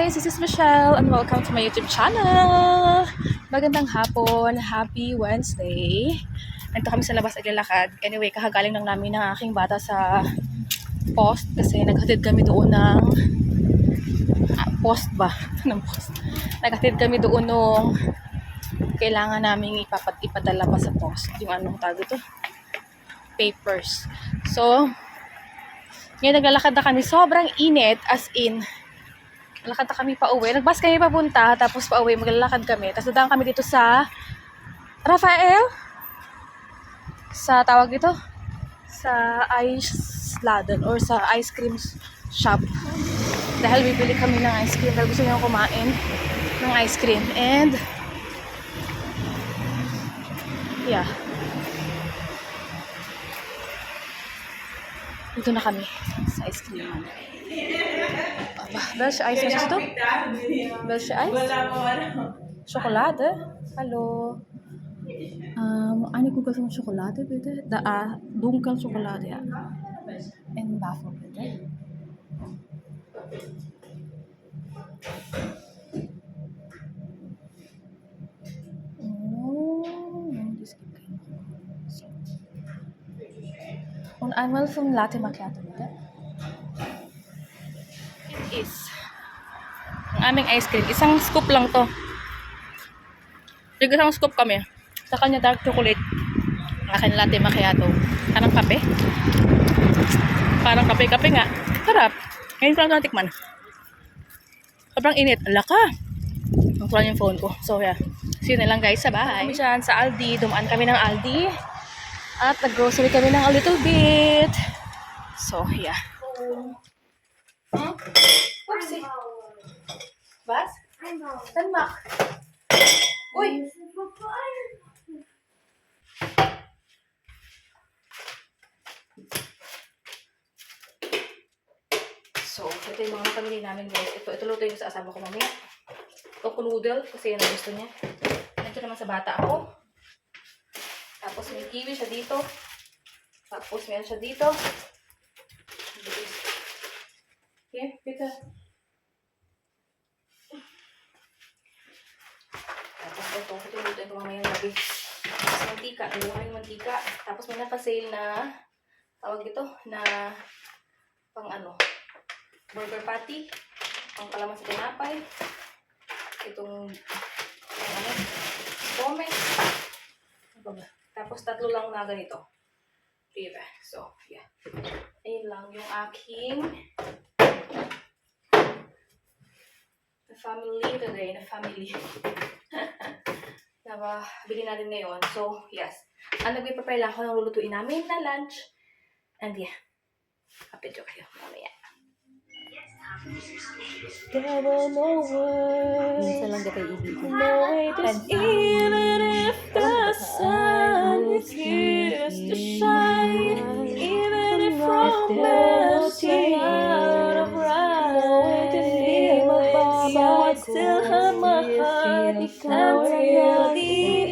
guys, this is Michelle and welcome to my YouTube channel. Magandang hapon, happy Wednesday. Nandito kami sa labas naglalakad. Anyway, kakagaling lang namin ng aking bata sa post kasi naghatid kami doon ng post ba? ng post. Naghatid kami doon nung kailangan namin ipadala pa sa post. Yung anong tawag ito? Papers. So, ngayon naglalakad na kami. Sobrang init as in. Lakad na kami pa uwi. Nagbus kami papunta, tapos pa uwi, maglalakad kami. Tapos dadaan kami dito sa Rafael. Sa tawag dito? Sa ice laden or sa ice cream shop. Dahil bibili kami ng ice cream. Dahil gusto niyo kumain ng ice cream. And yeah. Dito na kami sa ice cream. Belgian ice, wat is het ook? Belgian ice? Chocolade? Hallo. Eine Kugel van chocolade, bitte. Dunkel chocolade, ja. En wafel, bitte. Oh, das gibt keinen. So. Und einmal von Latte Macchiato, bitte. Is ang aming ice cream. Isang scoop lang to. Isang scoop kami. Sa kanya dark chocolate. Akin latte macchiato. Parang kape. Parang kape-kape nga. Sarap. Ngayon ko lang natikman. Sobrang init. Alaka. Ang kulang yung phone ko. So yeah. See you na lang guys sa bahay. Kami dyan sa Aldi. Dumaan kami ng Aldi. At nag-grocery kami ng a little bit. So yeah. Upsi. Was? Dann mach. Uy. So, ito yung mga pamili namin guys. Ito luto yung sa asawa ko mamaya. Coco noodle kasi yan ang gusto niya. Ito naman sa bata ako. Tapos may kiwi siya dito. Tapos meron siya dito. Okay, bitte. Tapos ito lutuin ko mamaya ng gabi. Tapos mantika, yung mantika. Tapos may naka-sale na tawag ito na pang burger patty, pang kalaman sa tinapay. Itong pome. Tapos tatlo lang na ganito. Diba? So, yeah. Ayun lang yung aking family today, na family. Bili natin ngayon. So, yes. Nag-prepare lang ako ng lulutuin namin na lunch. And yeah. Kapit kayo. Mamaya. There were no words. Minsan lang kay ibig. No way to even if the sun refused to shine. Even if from melting out of right. Still hurt my heart, you can't really